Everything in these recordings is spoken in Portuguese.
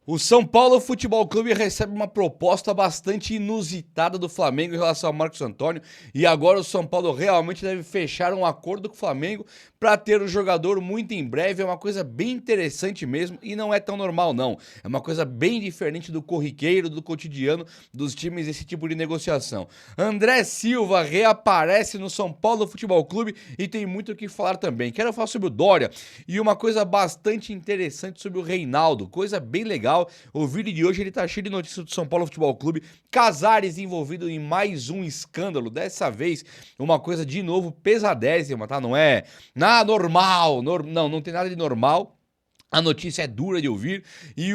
O São Paulo Futebol Clube recebe uma proposta bastante inusitada do Flamengo em relação ao Marcos Antônio e agora o São Paulo realmente deve fechar um acordo com o Flamengo para ter o jogador muito em breve. É uma coisa bem interessante mesmo e não é tão normal não. É uma coisa bem diferente do corriqueiro, do cotidiano dos times, esse tipo de negociação. André Silva reaparece no São Paulo Futebol Clube e tem muito o que falar também. Quero falar sobre o Dória e uma coisa bastante interessante sobre o Reinaldo, coisa bem legal. O vídeo de hoje ele tá cheio de notícias do São Paulo Futebol Clube. Casares envolvido em mais um escândalo. Dessa vez, uma coisa de novo pesadésima, tá? Não é nada normal. Não tem nada de normal. A notícia é dura de ouvir e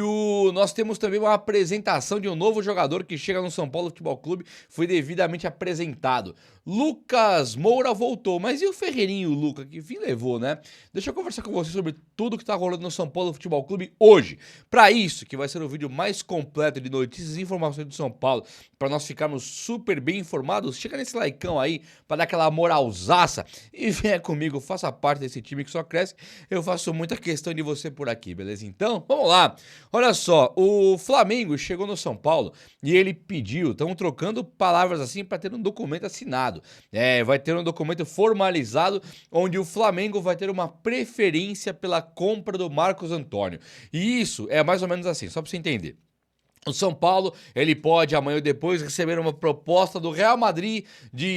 nós temos também uma apresentação de um novo jogador que chega no São Paulo Futebol Clube, foi devidamente apresentado. Lucas Moura voltou, mas e o Ferreirinho e o Luca? Que fim levou, né? Deixa eu conversar com você sobre tudo que tá rolando no São Paulo Futebol Clube hoje. Para isso, que vai ser o vídeo mais completo de notícias e informações do São Paulo, para nós ficarmos super bem informados, chega nesse likeão aí, para dar aquela moralzaça e venha comigo, faça parte desse time que só cresce. Eu faço muita questão de você por aqui, beleza? Então, vamos lá. Olha só, o Flamengo chegou no São Paulo e ele pediu, estão trocando palavras assim para ter um documento assinado. Vai ter um documento formalizado onde o Flamengo vai ter uma preferência pela compra do Marcos Antônio. E isso é mais ou menos assim, só para você entender. O São Paulo, ele pode amanhã ou depois receber uma proposta do Real Madrid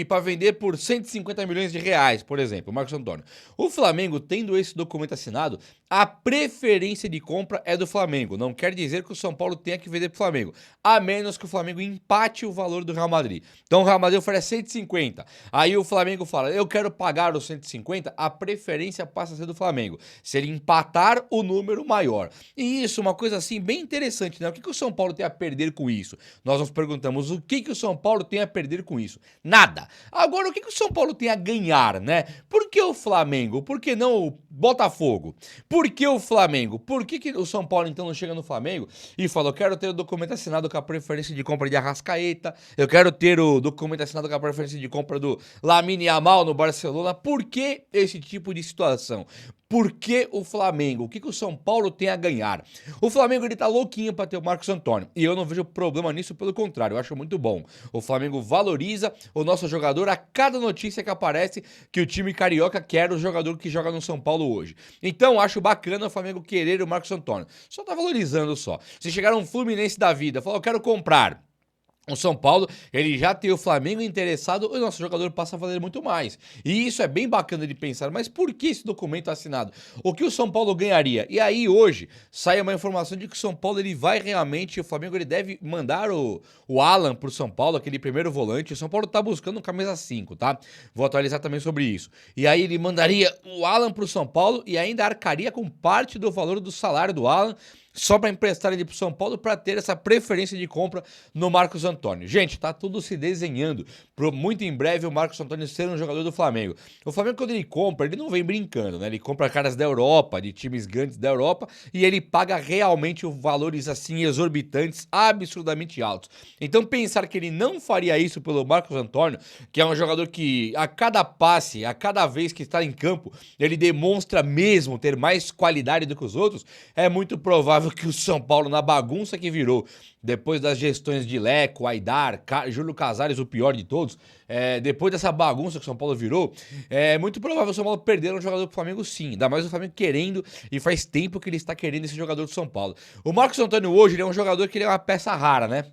para vender por 150 milhões de reais, por exemplo, o Marcos Antônio. O Flamengo, tendo esse documento assinado, a preferência de compra é do Flamengo. Não quer dizer que o São Paulo tenha que vender para o Flamengo, a menos que o Flamengo empate o valor do Real Madrid. Então o Real Madrid oferece 150, aí o Flamengo fala, eu quero pagar os 150, a preferência passa a ser do Flamengo, se ele empatar o número maior. E isso, uma coisa assim bem interessante, né? O que o São Paulo tem a perder com isso? Nós nos perguntamos o que o São Paulo tem a perder com isso? Nada. Agora, o que o São Paulo tem a ganhar, né? Por que o Flamengo? Por que não o Botafogo? Por que o Flamengo? Por que o São Paulo então não chega no Flamengo e fala, eu quero ter o documento assinado com a preferência de compra de Arrascaeta, eu quero ter o documento assinado com a preferência de compra do Lamine Yamal no Barcelona? Por que esse tipo de situação? Por que o Flamengo? O que o São Paulo tem a ganhar? O Flamengo ele tá louquinho para ter o Marcos Antônio e eu não vejo problema nisso, pelo contrário, eu acho muito bom. O Flamengo valoriza o nosso jogador a cada notícia que aparece que o time carioca quer o jogador que joga no São Paulo hoje. Então acho bacana o Flamengo querer o Marcos Antônio. Só tá valorizando só. Se chegar um Fluminense da vida, falar eu quero comprar. O São Paulo, ele já tem o Flamengo interessado, o nosso jogador passa a valer muito mais. E isso é bem bacana de pensar, mas por que esse documento assinado? O que o São Paulo ganharia? E aí hoje sai uma informação de que o São Paulo ele vai realmente, o Flamengo ele deve mandar o Alan pro São Paulo, aquele primeiro volante. O São Paulo tá buscando um camisa 5, tá? Vou atualizar também sobre isso. E aí ele mandaria o Alan pro São Paulo e ainda arcaria com parte do valor do salário do Alan, só para emprestar ele pro São Paulo para ter essa preferência de compra no Marcos Antônio. Gente, tá tudo se desenhando pro muito em breve o Marcos Antônio ser um jogador do Flamengo. O Flamengo, quando ele compra, ele não vem brincando, né? Ele compra caras da Europa, de times grandes da Europa, e ele paga realmente valores assim exorbitantes, absurdamente altos. Então pensar que ele não faria isso pelo Marcos Antônio, que é um jogador que a cada passe, a cada vez que está em campo, ele demonstra mesmo ter mais qualidade do que os outros, é muito provável que o São Paulo, na bagunça que virou, depois das gestões de Leco, Aidar, Júlio Casares, o pior de todos, depois dessa bagunça que o São Paulo virou, é muito provável o São Paulo perder um jogador pro Flamengo sim, ainda mais o Flamengo querendo, e faz tempo que ele está querendo esse jogador do São Paulo. O Marcos Antônio hoje, ele é um jogador que ele é uma peça rara, né?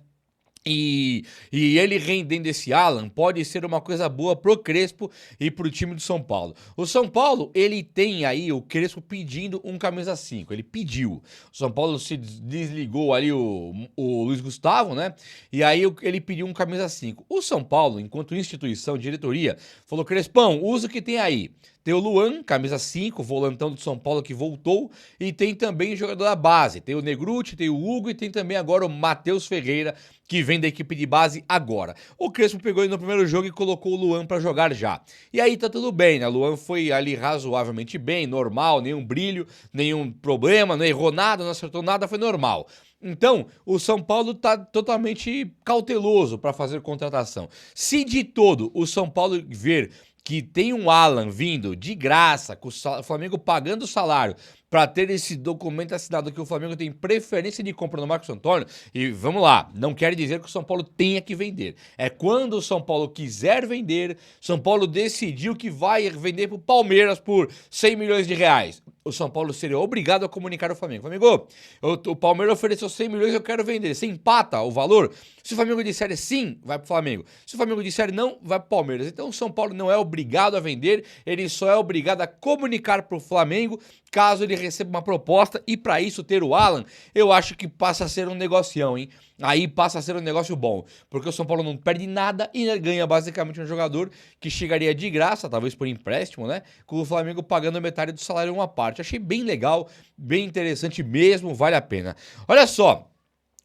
E ele rendendo esse Alan pode ser uma coisa boa pro Crespo e pro time do São Paulo. O São Paulo, ele tem aí o Crespo pedindo um camisa 5, ele pediu. O São Paulo se desligou ali o Luiz Gustavo, né? E aí ele pediu um camisa 5. O São Paulo, enquanto instituição, diretoria, falou, Crespão, usa o que tem aí. Tem o Luan, camisa 5, volantão do São Paulo que voltou, e tem também o jogador da base, tem o Negruti, tem o Hugo e tem também agora o Matheus Ferreira, que vem da equipe de base agora. O Crespo pegou ele no primeiro jogo e colocou o Luan pra jogar já. E aí tá tudo bem, né? O Luan foi ali razoavelmente bem, normal, nenhum brilho, nenhum problema, não errou nada, não acertou nada, foi normal. Então, o São Paulo tá totalmente cauteloso para fazer contratação. Se de todo o São Paulo ver que tem um Alan vindo de graça, com o Flamengo pagando o salário, para ter esse documento assinado que o Flamengo tem preferência de compra no Marcos Antônio. E vamos lá, não quer dizer que o São Paulo tenha que vender. É quando o São Paulo quiser vender, São Paulo decidiu que vai vender pro Palmeiras por 100 milhões de reais. O São Paulo seria obrigado a comunicar ao Flamengo. Flamengo, o Palmeiras ofereceu 100 milhões, eu quero vender. Você empata o valor? Se o Flamengo disser sim, vai pro Flamengo. Se o Flamengo disser não, vai pro Palmeiras. Então o São Paulo não é obrigado a vender, ele só é obrigado a comunicar pro Flamengo caso ele receba uma proposta. E para isso ter o Alan, eu acho que passa a ser um negocião, hein? Aí passa a ser um negócio bom, porque o São Paulo não perde nada e ganha basicamente um jogador que chegaria de graça, talvez por empréstimo, né? Com o Flamengo pagando metade do salário uma parte. Achei bem legal, bem interessante mesmo, vale a pena. Olha só.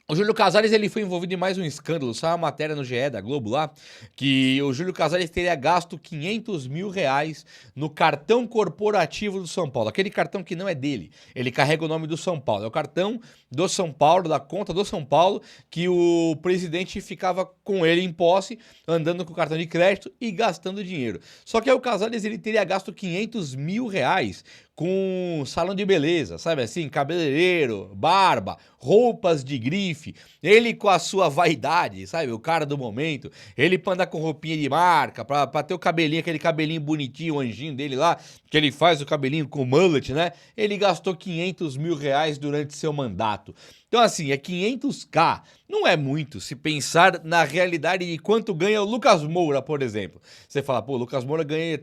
O Júlio Casares, ele foi envolvido em mais um escândalo. Saiu uma matéria no GE da Globo lá, que o Júlio Casares teria gasto 500 mil reais no cartão corporativo do São Paulo. Aquele cartão que não é dele. Ele carrega o nome do São Paulo. É o cartão do São Paulo, da conta do São Paulo, que o presidente ficava com ele em posse, andando com o cartão de crédito e gastando dinheiro. Só que aí o Casares, ele teria gasto 500 mil reais com salão de beleza, sabe assim, cabeleireiro, barba, roupas de grife, ele com a sua vaidade, sabe, o cara do momento, ele pra andar com roupinha de marca, pra ter o cabelinho, aquele cabelinho bonitinho, o anjinho dele lá, que ele faz o cabelinho com mullet, né, ele gastou 500 mil reais durante seu mandato. Então assim, é 500k, não é muito se pensar na realidade de quanto ganha o Lucas Moura, por exemplo. Você fala, pô, o Lucas Moura ganha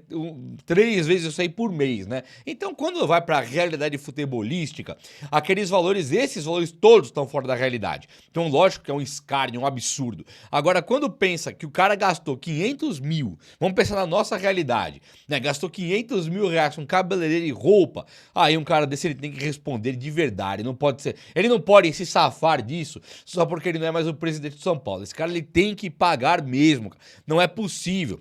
3 vezes isso aí por mês, né? Então quando vai pra realidade futebolística, aqueles valores, esses valores todos estão fora da realidade. Então lógico que é um escárnio, um absurdo. Agora quando pensa que o cara gastou 500 mil, vamos pensar na nossa realidade, né? Gastou 500 mil reais com cabeleireiro e roupa, aí um cara desse ele tem que responder de verdade, não pode ser, ele não pode se safar disso só porque ele não é mais o presidente de São Paulo. Esse cara ele tem que pagar mesmo, não é possível.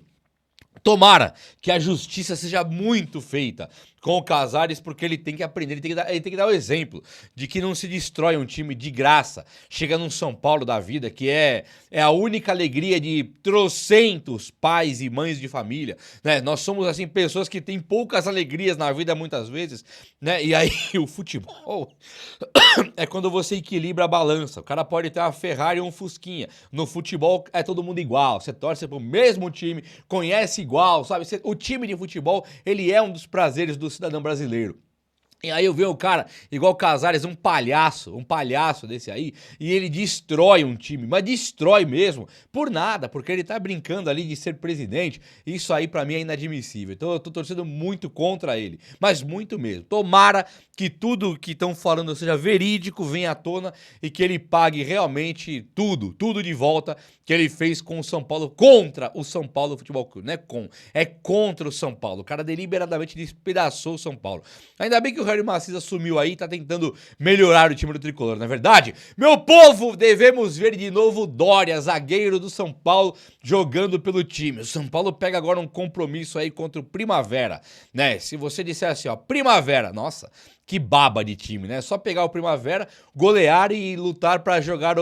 Tomara que a justiça seja muito feita com o Casares, porque ele tem que aprender, ele tem que dar o exemplo de que não se destrói um time de graça. Chega num São Paulo da vida, que é a única alegria de trocentos pais e mães de família, né? Nós somos, assim, pessoas que têm poucas alegrias na vida muitas vezes, né? E aí o futebol é quando você equilibra a balança. O cara pode ter uma Ferrari ou um Fusquinha. No futebol é todo mundo igual. Você torce pro mesmo time, conhece igual, sabe? O time de futebol, ele é um dos prazeres do cidadão brasileiro. E aí eu vejo o cara, igual o Casares, um palhaço desse aí, e ele destrói um time, mas destrói mesmo, por nada, porque ele tá brincando ali de ser presidente. Isso aí pra mim é inadmissível. Então eu tô torcendo muito contra ele, mas muito mesmo. Tomara que tudo que estão falando seja verídico, venha à tona e que ele pague realmente tudo de volta que ele fez com o São Paulo, contra o São Paulo Futebol Clube, não é contra o São Paulo. O cara deliberadamente despedaçou o São Paulo. Ainda bem que o Harry Maciza sumiu aí, tá tentando melhorar o time do Tricolor, não é verdade? Meu povo, devemos ver de novo o Dória, zagueiro do São Paulo, jogando pelo time. O São Paulo pega agora um compromisso aí contra o Primavera, né? Se você disser assim, ó, Primavera, nossa, que baba de time, né? Só pegar o Primavera, golear e lutar pra jogar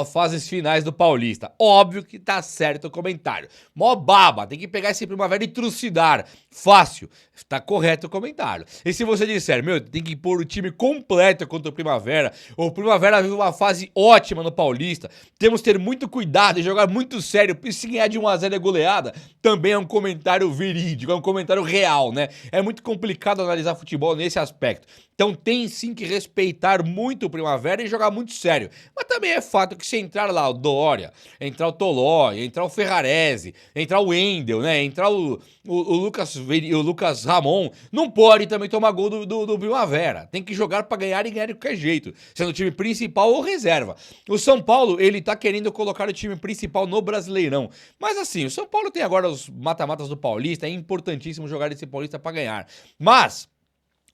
as fases finais do Paulista. Óbvio que tá certo o comentário. Mó baba, tem que pegar esse Primavera e trucidar. Fácil, tá correto o comentário. E se você disser, meu, tem que pôr o time completo contra o Primavera, o Primavera vive uma fase ótima no Paulista, temos que ter muito cuidado e jogar muito sério, e se ganhar de 1-0 é goleada, também é um comentário verídico, é um comentário real, né? É muito complicado analisar futebol nesse aspecto. Então tem sim que respeitar muito o Primavera e jogar muito sério. Mas também é fato que se entrar lá o Dória, entrar o Tolói, entrar o Ferrarese, entrar o Wendel, né? Entrar o Lucas Ramon, não pode também tomar gol do Primavera. Tem que jogar pra ganhar e ganhar de qualquer jeito, sendo o time principal ou reserva. O São Paulo, ele tá querendo colocar o time principal no Brasileirão. Mas assim, o São Paulo tem agora os mata-matas do Paulista, é importantíssimo jogar esse Paulista pra ganhar. Mas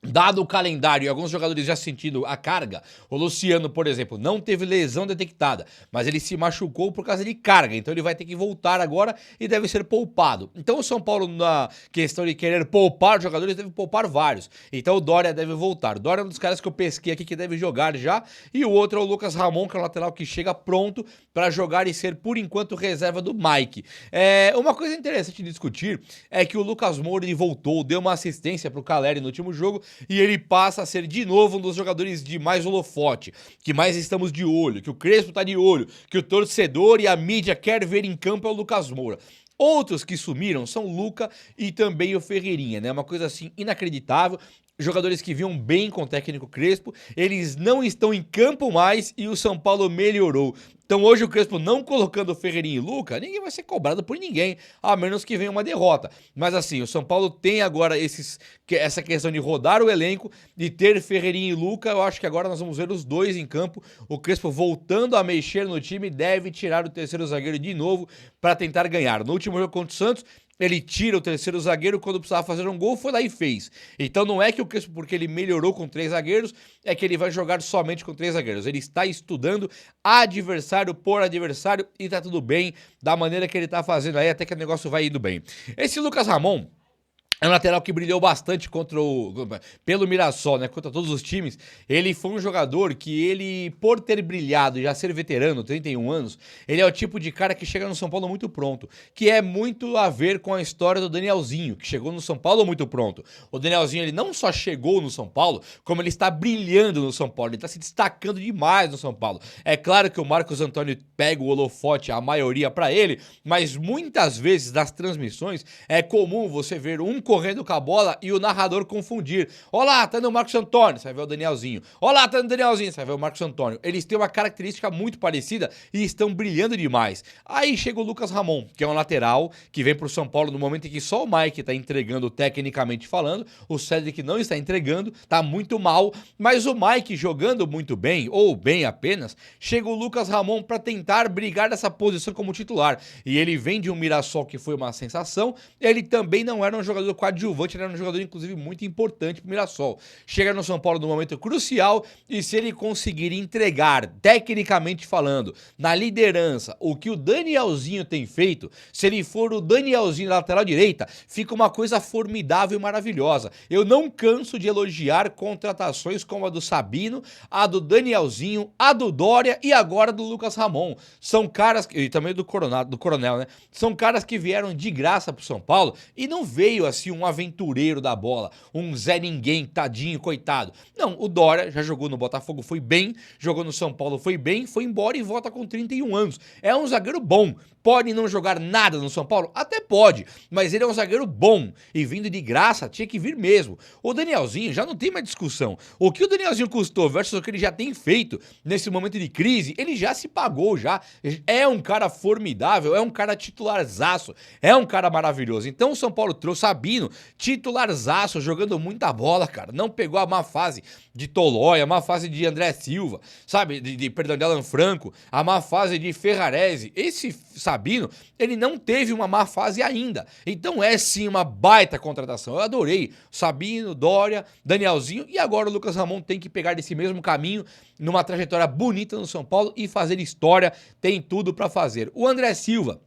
dado o calendário e alguns jogadores já sentindo a carga, o Luciano, por exemplo, não teve lesão detectada, mas ele se machucou por causa de carga, então ele vai ter que voltar agora e deve ser poupado. Então o São Paulo, na questão de querer poupar jogadores, deve poupar vários. Então o Dória deve voltar. O Dória é um dos caras que eu pesquei aqui que deve jogar já, e o outro é o Lucas Ramon, que é o lateral que chega pronto para jogar e ser, por enquanto, reserva do Mike. Uma coisa interessante de discutir é que o Lucas Moura ele voltou, deu uma assistência pro Caleri no último jogo, e ele passa a ser de novo um dos jogadores de mais holofote, que mais estamos de olho, que o Crespo tá de olho, que o torcedor e a mídia quer ver em campo é o Lucas Moura. Outros que sumiram são o Luca e também o Ferreirinha, né? Uma coisa assim inacreditável. Jogadores que vinham bem com o técnico Crespo, eles não estão em campo mais e o São Paulo melhorou. Então hoje o Crespo não colocando o Ferreirinha e Luca, ninguém vai ser cobrado por ninguém, a menos que venha uma derrota. Mas assim, o São Paulo tem agora essa questão de rodar o elenco, de ter Ferreirinha e Luca, eu acho que agora nós vamos ver os dois em campo. O Crespo voltando a mexer no time, deve tirar o terceiro zagueiro de novo para tentar ganhar. No último jogo contra o Santos, ele tira o terceiro zagueiro quando precisava fazer um gol, foi lá e fez. Então não é que o Crespo, porque ele melhorou com 3 zagueiros, é que ele vai jogar somente com 3 zagueiros. Ele está estudando adversário por adversário e tá tudo bem da maneira que ele tá fazendo aí, até que o negócio vai indo bem. Esse Lucas Ramon é um lateral que brilhou bastante pelo Mirassol, né? Contra todos os times. Ele foi um jogador que ele, por ter brilhado e já ser veterano, 31 anos, ele é o tipo de cara que chega no São Paulo muito pronto. Que é muito a ver com a história do Danielzinho, que chegou no São Paulo muito pronto. O Danielzinho, ele não só chegou no São Paulo, como ele está brilhando no São Paulo. Ele está se destacando demais no São Paulo. É claro que o Marcos Antônio pega o holofote, a maioria para ele, mas muitas vezes nas transmissões é comum você ver um correndo com a bola e o narrador confundir. Olá, tá no Marcos Antônio, você vai ver o Danielzinho. Olá, tá no Danielzinho, você vai ver o Marcos Antônio. Eles têm uma característica muito parecida e estão brilhando demais. Aí chega o Lucas Ramon, que é um lateral, que vem pro São Paulo no momento em que só o Mike tá entregando tecnicamente falando, o Cedric não está entregando, tá muito mal, mas o Mike jogando muito bem, ou bem apenas, chega o Lucas Ramon pra tentar brigar nessa posição como titular. E ele vem de um Mirassol que foi uma sensação, ele também não era um jogador coadjuvante, ele era um jogador inclusive muito importante pro Mirassol. Chega no São Paulo num momento crucial e se ele conseguir entregar, tecnicamente falando, na liderança, o que o Danielzinho tem feito, se ele for o Danielzinho na lateral direita, fica uma coisa formidável e maravilhosa. Eu não canso de elogiar contratações como a do Sabino, a do Danielzinho, a do Dória e agora do Lucas Ramon. São caras, e também do Coronel, né? São caras que vieram de graça pro São Paulo e não veio assim um aventureiro da bola, um Zé Ninguém, tadinho, coitado. Não, o Dória já jogou no Botafogo, foi bem, jogou no São Paulo, foi bem, foi embora e volta com 31 anos. É um zagueiro bom. Pode não jogar nada no São Paulo? Até pode, mas ele é um zagueiro bom e vindo de graça tinha que vir mesmo. O Danielzinho já não tem mais discussão. O que o Danielzinho custou versus o que ele já tem feito nesse momento de crise, ele já se pagou já. É um cara formidável, é um cara titularzaço, é um cara maravilhoso. Então o São Paulo trouxe Sabino, titularzaço, jogando muita bola, cara. Não pegou a má fase de Tolói, a má fase de André Silva, sabe? Perdão, de Alan Franco, a má fase de Ferrarese. Esse Sabino, ele não teve uma má fase ainda. Então é sim uma baita contratação. Eu adorei. Sabino, Dória, Danielzinho e agora o Lucas Ramon tem que pegar esse mesmo caminho numa trajetória bonita no São Paulo e fazer história. Tem tudo pra fazer. O André Silva,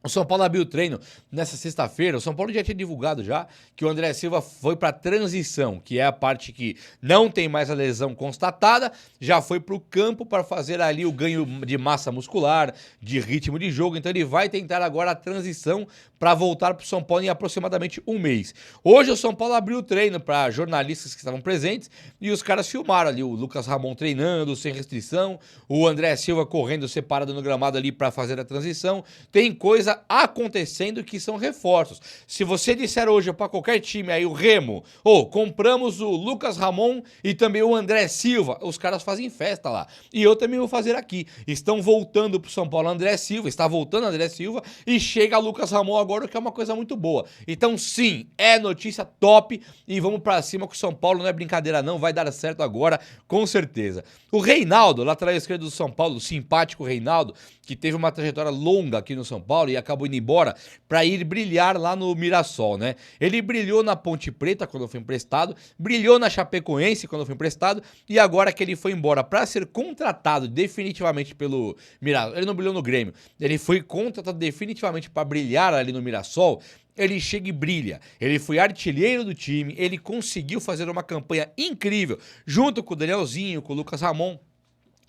o São Paulo abriu o treino nessa sexta-feira. O São Paulo já tinha divulgado já que o André Silva foi para transição, que é a parte que não tem mais a lesão constatada, já foi para o campo para fazer ali o ganho de massa muscular, de ritmo de jogo. Então ele vai tentar agora a transição para voltar para o São Paulo em aproximadamente um mês. Hoje o São Paulo abriu o treino para jornalistas que estavam presentes e os caras filmaram ali o Lucas Ramon treinando sem restrição, o André Silva correndo separado no gramado ali para fazer a transição. Tem coisa acontecendo que são reforços. Se você disser hoje para qualquer time aí o Remo, compramos o Lucas Ramon e também o André Silva, os caras fazem festa lá. E eu também vou fazer aqui. Estão voltando pro São Paulo André Silva, está voltando André Silva e chega Lucas Ramon agora, o que é uma coisa muito boa. Então sim, é notícia top e vamos pra cima que o São Paulo não é brincadeira não, vai dar certo agora, com certeza. O Reinaldo, lateral esquerdo do São Paulo, o simpático Reinaldo, que teve uma trajetória longa aqui no São Paulo e acabou indo embora para ir brilhar lá no Mirassol, né? Ele brilhou na Ponte Preta quando foi emprestado, brilhou na Chapecoense quando foi emprestado e agora que ele foi embora para ser contratado definitivamente pelo Mirassol, ele não brilhou no Grêmio, ele foi contratado definitivamente para brilhar ali no Mirassol. Ele chega e brilha, ele foi artilheiro do time, ele conseguiu fazer uma campanha incrível junto com o Danielzinho, com o Lucas Ramon.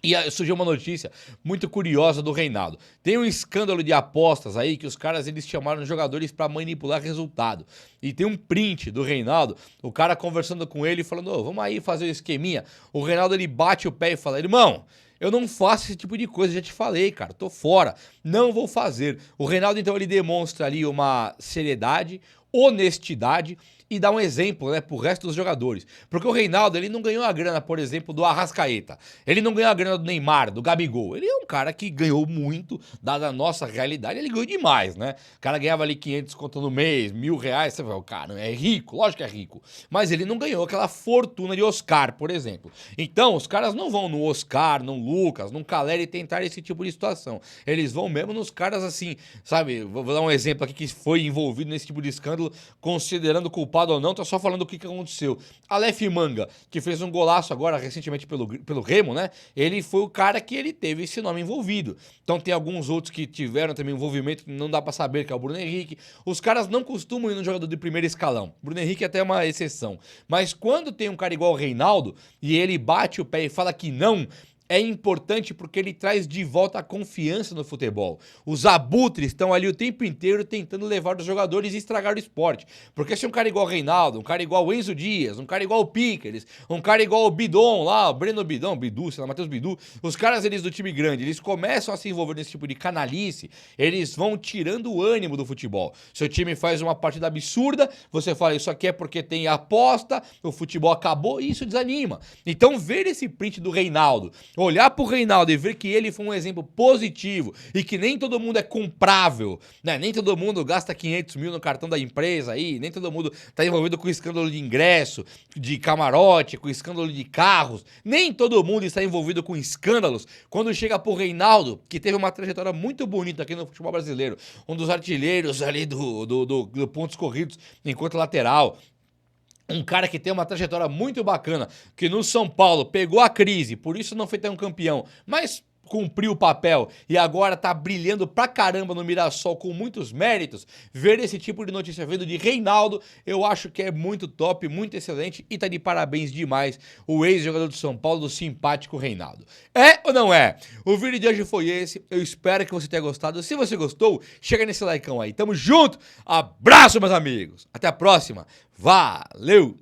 E surgiu uma notícia muito curiosa do Reinaldo. Tem um escândalo de apostas aí que os caras eles chamaram os jogadores pra manipular resultado. E tem um print do Reinaldo, o cara conversando com ele falando: "Ô, vamos aí fazer um esqueminha". O Reinaldo ele bate o pé e fala: "Irmão, eu não faço esse tipo de coisa, já te falei, cara, tô fora, não vou fazer". O Reinaldo então ele demonstra ali uma seriedade, honestidade e dá um exemplo, né, pro resto dos jogadores. Porque o Reinaldo, ele não ganhou a grana, por exemplo, do Arrascaeta. Ele não ganhou a grana do Neymar, do Gabigol. Ele é um cara que ganhou muito, dada a nossa realidade, ele ganhou demais, né? O cara ganhava ali 500 conto no mês, R$ 1.000, você fala, o cara é rico, lógico que é rico. Mas ele não ganhou aquela fortuna de Oscar, por exemplo. Então, os caras não vão no Oscar, no Lucas, no Caleri tentar esse tipo de situação. Eles vão mesmo nos caras assim, sabe? Vou dar um exemplo aqui que foi envolvido nesse tipo de escândalo, considerando culpado ou não, tô só falando o que aconteceu. Aleph Manga, que fez um golaço agora recentemente pelo Remo, né? Ele foi o cara que ele teve esse nome envolvido. Então tem alguns outros que tiveram também envolvimento, que não dá pra saber, que é o Bruno Henrique. Os caras não costumam ir no jogador de primeiro escalão. Bruno Henrique é até uma exceção. Mas quando tem um cara igual o Reinaldo, e ele bate o pé e fala que não, é importante porque ele traz de volta a confiança no futebol. Os abutres estão ali o tempo inteiro tentando levar os jogadores e estragar o esporte. Porque se um cara igual o Reinaldo, um cara igual o Enzo Dias, um cara igual o Piqueres, um cara igual o Bidon lá, o Breno Bidon, Bidu, sei lá, Matheus Bidu, os caras eles do time grande, eles começam a se envolver nesse tipo de canalice, eles vão tirando o ânimo do futebol. Seu time faz uma partida absurda, você fala, isso aqui é porque tem aposta, o futebol acabou, e isso desanima. Então ver esse print do Reinaldo, olhar pro Reinaldo e ver que ele foi um exemplo positivo e que nem todo mundo é comprável, né? Nem todo mundo gasta 500 mil no cartão da empresa aí, nem todo mundo tá envolvido com escândalo de ingresso, de camarote, com escândalo de carros, nem todo mundo está envolvido com escândalos. Quando chega pro Reinaldo, que teve uma trajetória muito bonita aqui no futebol brasileiro, um dos artilheiros ali do pontos corridos enquanto lateral, um cara que tem uma trajetória muito bacana, que no São Paulo pegou a crise, por isso não foi tão campeão, mas cumpriu o papel e agora tá brilhando pra caramba no Mirassol com muitos méritos. Ver esse tipo de notícia vindo de Reinaldo, eu acho que é muito top, muito excelente e tá de parabéns demais o ex-jogador do São Paulo, do simpático Reinaldo. É ou não é? O vídeo de hoje foi esse, eu espero que você tenha gostado. Se você gostou, chega nesse likeão aí. Tamo junto, abraço meus amigos, até a próxima, valeu!